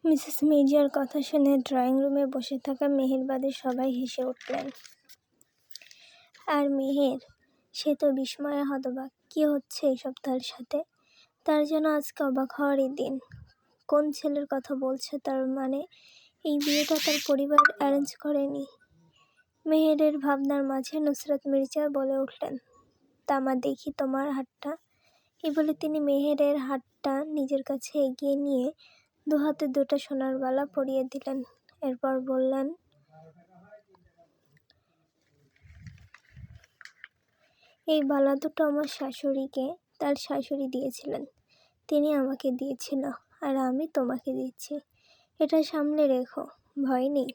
Mrs মির্জার কথা শুনে ড্রয়িং রুমে বসে থাকা মেহের বাদে সবাই হেসে উঠলেন। আর মেহের, সে তো বিস্ময়ে হতবাক। কি হচ্ছে এসব তার সাথে? তার যেন আজকে অবাক হওয়ারই দিন। কোন ছেলের কথা বলছে তার? মানে এই বিয়েটা তার পরিবার অ্যারেঞ্জ করেনি? মেহেরের ভাবনার মাঝে নুসরাত মির্জা বলে উঠলেন, তামা দেখি তোমার হাতটা। এই বলে তিনি মেহেরের হাতটা নিজের কাছে এগিয়ে নিয়ে দুহাতে দুটো সোনার বালা পরিয়ে দিলেন। এরপর বললেন, এই বালা দুটো আমার শাশুড়িকে তার শাশুড়ি দিয়েছিলেন, তিনি আমাকে দিয়েছিল, আর আমি তোমাকে দিচ্ছি। এটা সামলে রেখো, ভয় নেই,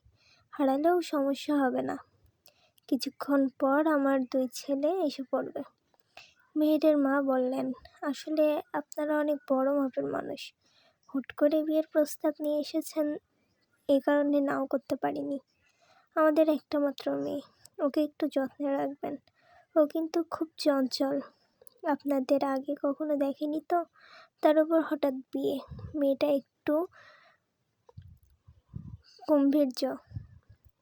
হারালেও সমস্যা হবে না। কিছুক্ষণ পর আমার 2 ছেলে এসে পড়বে। মেহেরের মা বললেন, আসলে আপনারা অনেক বড় মাপের মানুষ, হুট করে বিয়ের প্রস্তাব নিয়ে এসেছেন, এই কারণে নাও করতে পারিনি। আমাদের একটা মাত্র মেয়ে, ওকে একটু যত্নে রাখবেন। ও কিন্তু খুব চঞ্চল, আপনাদের আগে কখনো দেখেনি তো, তার উপর হঠাৎ বিয়ে। মেয়েটা একটু গম্ভীর্য,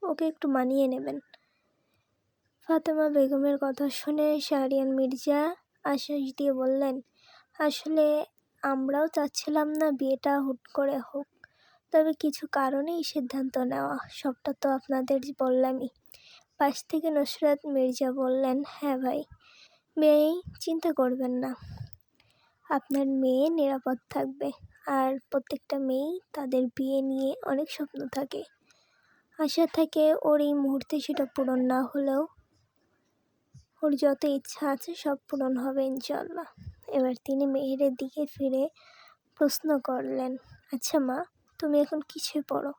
ওকে একটু মানিয়ে নেবেন। ফাতেমা বেগমের কথা শুনে শাহরিয়ার মির্জা আশ্বাস দিয়ে বললেন, আসলে আমরাও চাচ্ছিলাম না বিয়েটা হুট করে হোক, তবে কিছু কারণেই সিদ্ধান্ত নেওয়া। সবটা তো আপনাদের বললামই। পাশ থেকে নুসরাত মির্জা বললেন, হ্যাঁ ভাই, মেয়ে, চিন্তা করবেন না, আপনার মেয়ে নিরাপদ থাকবে। আর প্রত্যেকটা মেয়েই তাদের বিয়ে নিয়ে অনেক স্বপ্ন থাকে, আশা থাকে। ওর এই মুহূর্তে সেটা পূরণ না হলেও ওর যত ইচ্ছা আছে সব পূরণ হবে ইনশাল্লাহ। এবার তিনি মেহেরের দিকে ফিরে প্রশ্ন করলেন, আচ্ছা মা, তুমি এখন কিসে পড়ো?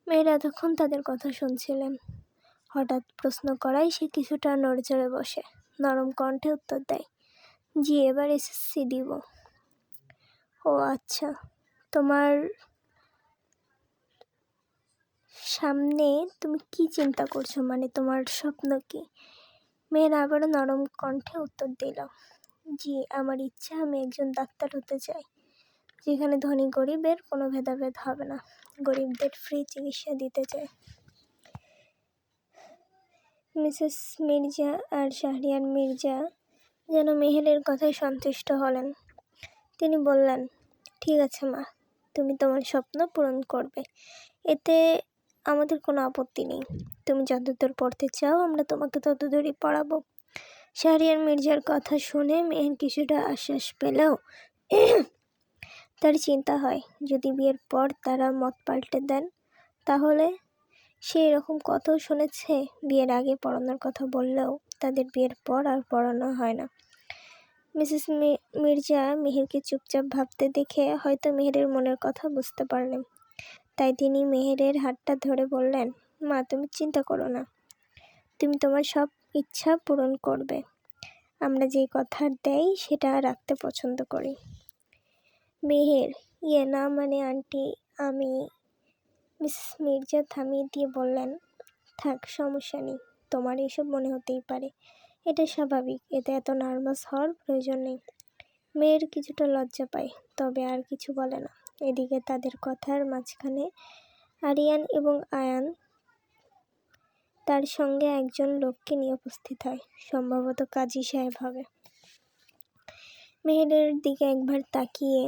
মেয়ের এতক্ষণ তাদের কথা শুনছিলেন। হঠাৎ প্রশ্ন করায় সে কিছুটা নড়চড়ে বসে নরম কণ্ঠে উত্তর দেয়, জি, এবার এসএসসি দিব। ও আচ্ছা, তোমার সামনে তুমি কি চিন্তা করছো? মানে তোমার স্বপ্ন কি? মেয়ের আবারও নরম কণ্ঠে উত্তর দিল, জি, আমার ইচ্ছা আমি একজন ডাক্তার হতে চাই, যেখানে ধনী গরিবের কোনো ভেদাভেদ হবে না, গরিবদের ফ্রি চিকিৎসা দিতে চাই। মিসেস মির্জা আর শাহরিয়ার মির্জা যেন মেহেরের কথায় সন্তুষ্ট হলেন। তিনি বললেন, ঠিক আছে মা, তুমি তোমার স্বপ্ন পূরণ করবে, এতে আমাদের কোনো আপত্তি নেই। তুমি যতদূর পড়তে চাও আমরা তোমাকে ততদূরই পড়াবো। শাহরিয়ার মির্জার কথা শুনে মেহের কিছুটা আশ্বাস পেলেও তার চিন্তা হয়, যদি বিয়ের পর তারা মত পাল্টে দেন তাহলে। সে এরকম কত শুনেছে, বিয়ের আগে পড়ানোর কথা বললেও তাদের বিয়ের পর আর পড়ানো হয় না। মিসেস মির্জা মেহেরকে চুপচাপ ভাবতে দেখে হয়তো মেহেরের মনের কথা বুঝতে পারলেন। তাই তিনি মেহেরের হাতটা ধরে বললেন, মা, তুমি চিন্তা করো না, তুমি তোমার সব ইচ্ছা পূরণ করবে। আমরা যেই কথা দেই সেটা রাখতে পছন্দ করি। মেহের, না মানে আন্টি, আমি। মিসেস মির্জা থামিয়ে দিয়ে বললেন, থাক, সমস্যা নেই, তোমার এসব মনে হতেই পারে, এটা স্বাভাবিক, এতে এত নার্ভাস হওয়ার প্রয়োজন নেই। মেয়ের কিছুটা লজ্জা পায়, তবে আর কিছু বলে না। এদিকে তাদের কথার মাঝখানে আরিয়ান এবং আয়ান তার সঙ্গে একজন লোককে নিয়ে উপস্থিত হয়, সম্ভবত কাজী সাহেব হবে। মেহেরের দিকে একবার তাকিয়ে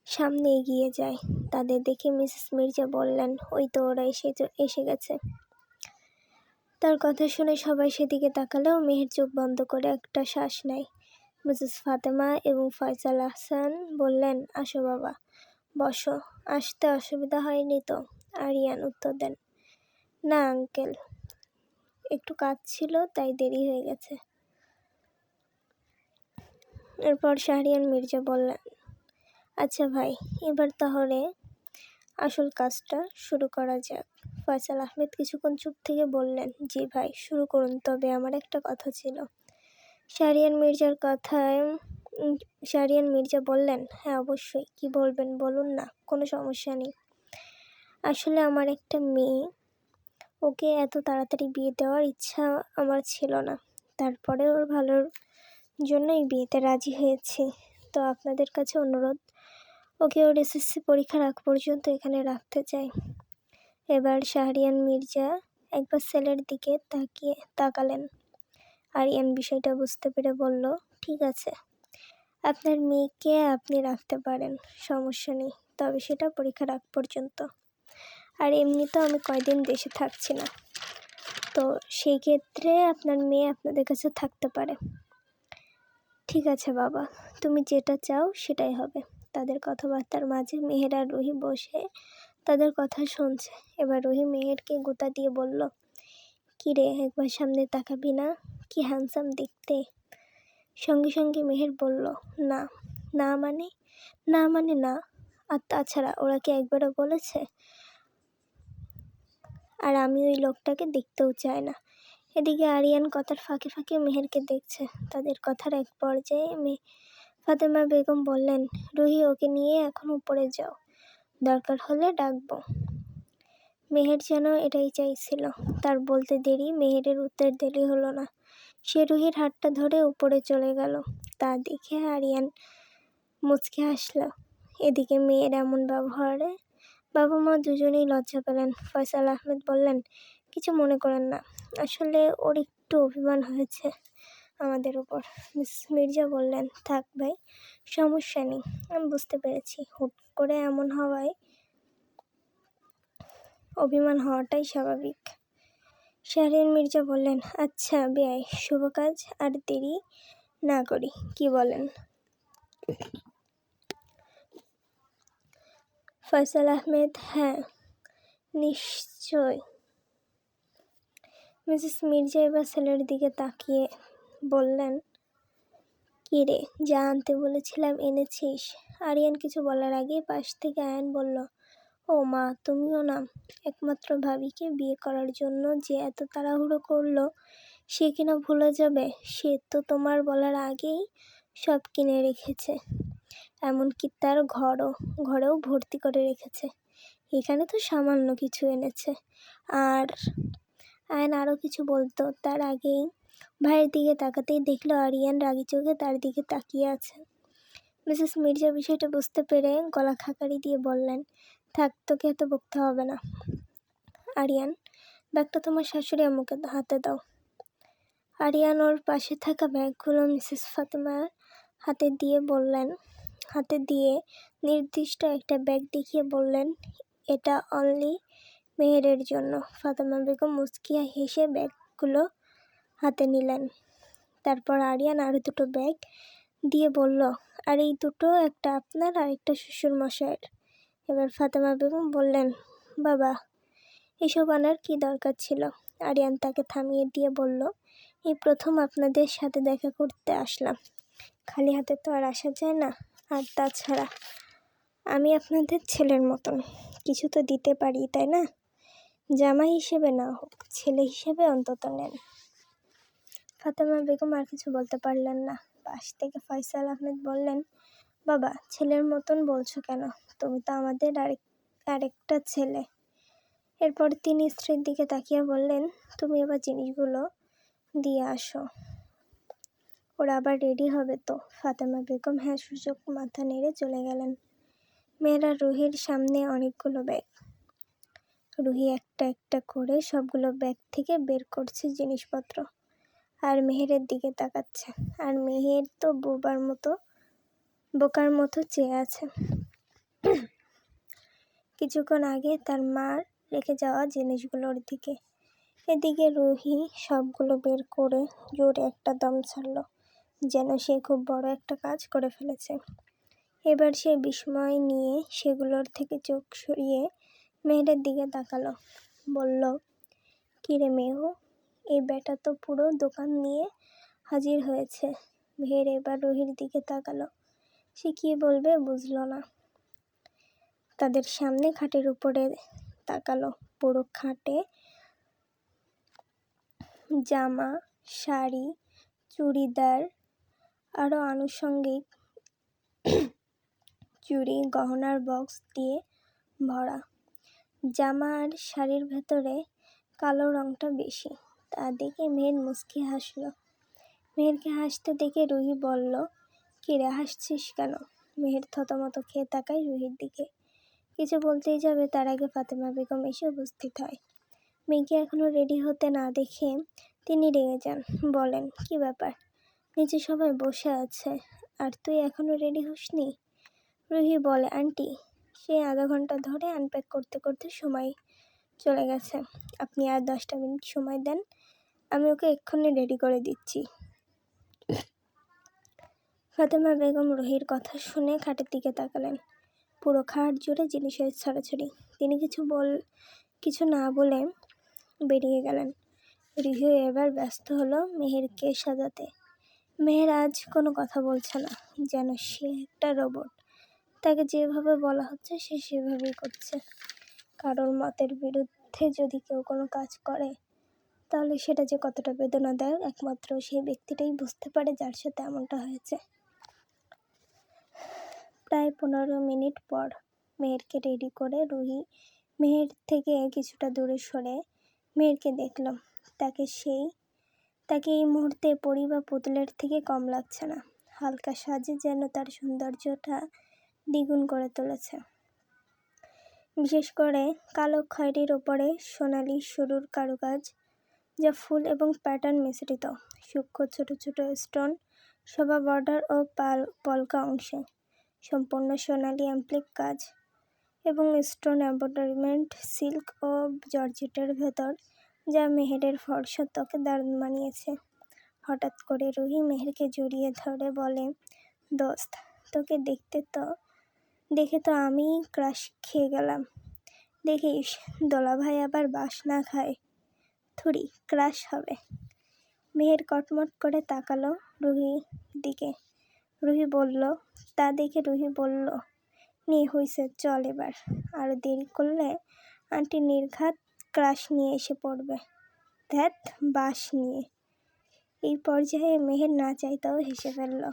সামনে এগিয়ে যায়। তাদের দেখে মিসেস মির্জা বললেন, ওই তো ওরা এসে গেছে। তার কথা শুনে সবাই সেদিকে তাকালেও মেহের চোখ বন্ধ করে একটা শ্বাস নেয়। মিসেস ফাতেমা এবং ফয়সাল আহসান বললেন, আসো বাবা, বসো, আসতে অসুবিধা হয়নি তো? আরিয়ান উত্তর দেন, না আঙ্কেল, একটু কাজ ছিল তাই দেরি হয়ে গেছে। এরপর শাহরিয়ার মির্জা বললেন, আচ্ছা ভাই, এবার তাহলে আসল কাজটা শুরু করা যাক। ফয়সাল আহমেদ কিছুক্ষণ চুপ থেকে বললেন, জি ভাই, শুরু করুন, তবে আমার একটা কথা ছিল। শাহরিয়ার মির্জা বললেন, হ্যাঁ অবশ্যই, কি বলবেন বলুন না, কোনো সমস্যা নেই। আসলে আমার একটা মেয়ে, ওকে এত তাড়াতাড়ি বিয়ে দেওয়ার ইচ্ছা আমার ছিল না, তারপরে ওর ভালোর জন্যই বিয়েতে রাজি হয়েছি। তো আপনাদের কাছে অনুরোধ, ওকে ওর এসএসসি পরীক্ষার আগ পর্যন্ত এখানে রাখতে চাই। এবার শাহরিয়ার মির্জা একবার ছেলের দিকে তাকালেন। আরিয়ান বিষয়টা বুঝতে পেরে বলল, ঠিক আছে, আপনার মেয়েকে আপনি রাখতে পারেন, সমস্যা নেই, তবে সেটা পরীক্ষার আগ পর্যন্ত। আর এমনিতেও আমি কয়দিন দেশে থাকছি না, তো সেই ক্ষেত্রে আপনার মেয়ে আপনাদের কাছে থাকতে পারে। ঠিক আছে বাবা, তুমি যেটা চাও সেটাই হবে। তাদের কথাবার্তার মাঝে মেহের আর রুহি বসে তাদের কথা শুনছে। এবার রুহি মেহেরকে গোতা দিয়ে বলল, কি রে, একবার সামনে তাকাবি না? কি হ্যান্ডসাম দেখতে। সঙ্গে সঙ্গে মেহের বলল, না। না মানে? না মানে না। আর তাছাড়া ওরা কি একবারও বলেছে? আর আমি ওই লোকটাকে দেখতেও চাই না। এদিকে আরিয়ান কথার ফাঁকে ফাঁকে মেহেরকে দেখছে। তাদের কথার এক পর্যায়ে ফাতেমা বেগম বললেন, রুহি, ওকে নিয়ে এখন উপরে যাও, দরকার হলে ডাকবো। মেহের যেন এটাই চাইছিল। তার বলতে দেরি, মেহেরের উত্তর দেরি হলো না। সে রুহির হাতটা ধরে উপরে চলে গেল। তা দেখে আরিয়ান মুচকে হাসল। এদিকে মেয়ের এমন ব্যবহারে বাবা মা দুজনেই লজ্জা পেলেন। ফয়সাল আহমেদ বললেন, কিছু মনে করেন না, আসলে ওর একটু অভিমান হয়েছে আমাদের উপর। মির্জা বললেন, থাক ভাই, সমস্যা নেই, আমি বুঝতে পেরেছি। হুট করে এমন হওয়ায় অভিমান হওয়াটাই স্বাভাবিক। শাহরিয়ার মির্জা বললেন, আচ্ছা বেয়াই, শুভ কাজ আর দেরি না করি, কি বলেন? ফয়সাল আহমেদ, হ্যাঁ নিশ্চয়। মিসেস মির্জা এবার ছেলের দিকে তাকিয়ে বললেন, কি রে, যা আনতে বলেছিলাম এনেছিস? আরিয়ান কিছু বলার আগেই পাশ থেকে আয়ান বলল, ও মা, তুমিও না? একমাত্র ভাবিকে বিয়ে করার জন্য যে এত তাড়াহুড়ো করলো, সে কিনা ভুলে যাবে? সে তো তোমার বলার আগেই সব কিনে রেখেছে, এমনকি তার ঘরেও ভর্তি করে রেখেছে। এখানে তো সামান্য কিছু এনেছে। আর আয়ন আরও কিছু বলতো, তার আগেই ভাইয়ের দিকে তাকাতেই দেখলো আরিয়ান রাগী চোখে তার দিকে তাকিয়ে আছে। মিসেস মির্জা বিষয়টা বুঝতে পেরে গলা খাকারি দিয়ে বললেন, থাক, তোকে এত বকতে হবে না। আরিয়ান, ব্যাগটা তোমার শাশুড়ি আম্মুকে হাতে দাও। আরিয়ান ওর পাশে থাকা ব্যাগগুলো মিসেস ফাতেমার হাতে দিয়ে নির্দিষ্ট একটা ব্যাগ দেখিয়ে বললেন, এটা অনলি মেহেরের জন্য। ফাতেমা বেগম মুচকিয়া হেসে ব্যাগগুলো হাতে নিলেন। তারপর আরিয়ান আরও দুটো ব্যাগ দিয়ে বলল, আর এই দুটো, একটা আপনার আর একটা শ্বশুর মশাইয়ের। এবার ফাতেমা বেগম বললেন, বাবা, এসব আনার কি দরকার ছিল? আরিয়ান তাকে থামিয়ে দিয়ে বলল, এই প্রথম আপনাদের সাথে দেখা করতে আসলাম, খালি হাতে তো আর আসা যায় না। আর তাছাড়া আমি আপনাদের ছেলের মতন, কিছু তো দিতে পারি, তাই না? জামাই হিসেবে না হোক, ছেলে হিসেবে অন্তত নেন। ফাতেমা বেগম আর কিছু বলতে পারলেন না। পাশ থেকে ফয়সাল আহমেদ বললেন, বাবা, ছেলের মতন বলছো কেন? তুমি তো আমাদের আরেকটা ছেলে। এরপর তিনি স্ত্রীর দিকে তাকিয়ে বললেন, তুমি এবার জিনিসগুলো দিয়ে আসো, ওরা আবার রেডি হবে তো। ফাতেমা বেগম হ্যাঁ সূচক মাথা নেড়ে চলে গেলেন। মেয়েরা রুহির সামনে অনেকগুলো ব্যাগ। রুহি একটা একটা করে সবগুলো ব্যাগ থেকে বের করছে জিনিসপত্র, আর মেহেরের দিকে তাকাচ্ছে। আর মেহের তো বোকার মতো চেয়ে আছে। কিছুক্ষণ আগে তার মার রেখে যাওয়া জিনিসগুলোর দিকে। এদিকে রুহি সবগুলো বের করে জোরে একটা দম ছাড়ল, যেন সে খুব বড় একটা কাজ করে ফেলেছে। এবার সে বিস্ময় নিয়ে সেগুলোর থেকে চোখ সরিয়ে মেহেরের দিকে তাকালো। বলল, কি রে মেহু, এই বেটা তো পুরো দোকান নিয়ে হাজির হয়েছে। মেহের এবার রুহির দিকে তাকালো। সে কি বলবে বুঝল না। তাদের সামনে খাটের উপরে তাকালো। পুরো খাটে জামা, শাড়ি, চুড়িদার, আরও আনুষঙ্গিক চুড়ি, গহনার বক্স দিয়ে ভরা। জামা আর শাড়ির ভেতরে কালো রঙটা বেশি। তা দেখে মেহের মুচকি হাসল। মেহেরকে হাসতে দেখে রুহি বলল, কি রে, হাসছিস কেন? মেহের থতমত খেয়ে তাকায় রুহির দিকে। কিছু বলতেই যাবে তার আগে ফাতেমা বেগম এসে উপস্থিত হয়। মেয়েকে এখনো রেডি হতে না দেখে তিনি রেগে যান, বলেন, কি ব্যাপার? নিচে সবাই বসে আছে আর তুই এখনো রেডি হসনি? রুহি বলে, আন্টি, সে আধা ঘন্টা ধরে আনপ্যাক করতে করতে সময় চলে গেছে। আপনি আর 10টা মিনিট সময় দেন, আমি ওকে এক্ষুনি রেডি করে দিচ্ছি। ফাতেমা বেগম রুহির কথা শুনে খাটের দিকে তাকালেন। পুরো খাট জুড়ে জিনিসের ছড়াছড়ি। তিনি কিছু না বলে বেরিয়ে গেলেন। রুহি এবার ব্যস্ত হলো মেহেরকে সাজাতে। মেহের আজ কোনো কথা বলছে না, যেন সে একটা রোবট। তাকে যেভাবে বলা হচ্ছে সে সেভাবেই করছে। কারোর মতের বিরুদ্ধে যদি কেউ কোনো কাজ করে, তাহলে সেটা যে কতটা বেদনাদায়ক একমাত্র সেই ব্যক্তিটাই বুঝতে পারে যার সাথে এমনটা হয়েছে। প্রায় 15 মিনিট পর মেহেরকে রেডি করে রুহি মেহের থেকে কিছুটা দূরে সরে মেহেরকে দেখল। তাকে এই মুহূর্তে পরি বা পুতুলের থেকে কম লাগছে না। হালকা সাজে যেন তার সৌন্দর্যটা দ্বিগুণ করে তুলেছে। বিশেষ করে কালো খয়েরির ওপরে সোনালি সরুর কারুকাজ, যা ফুল এবং প্যাটার্ন মিশ্রিত। সূক্ষ্ম ছোট ছোট স্টোন শোভা বর্ডার ও পলকা অংশে, সম্পূর্ণ সোনালি অ্যাপ্লিক কাজ এবং স্টোন এম্ব্রয়ডারিমেন্ট সিল্ক ও জর্জেটের ভেতর, যা মেহেরের ফর্সা ত্বকে দারুণ মানিয়েছে। হঠাৎ করে রুহি মেহেরকে জড়িয়ে ধরে বলে, দোস্ত, তোকে দেখে তো আমি ক্রাশ খেয়ে গেলাম। দেখিস দোলাভাই আবার বাস না খায়, থুড়ি ক্রাশ হবে। মেহের কটমট করে তাকালো রুহির দিকে। তা দেখে রুহি বলল, নিয়ে হইছে, চল এবার। আরও দেরি করলে আন্টি নির্ঘাত ক্রাশ নিয়ে এসে পড়বে। ধ্যাত, বাস নিয়ে। এই পর্যায়ে মেহের না চাইতেও হেসে ফেলল।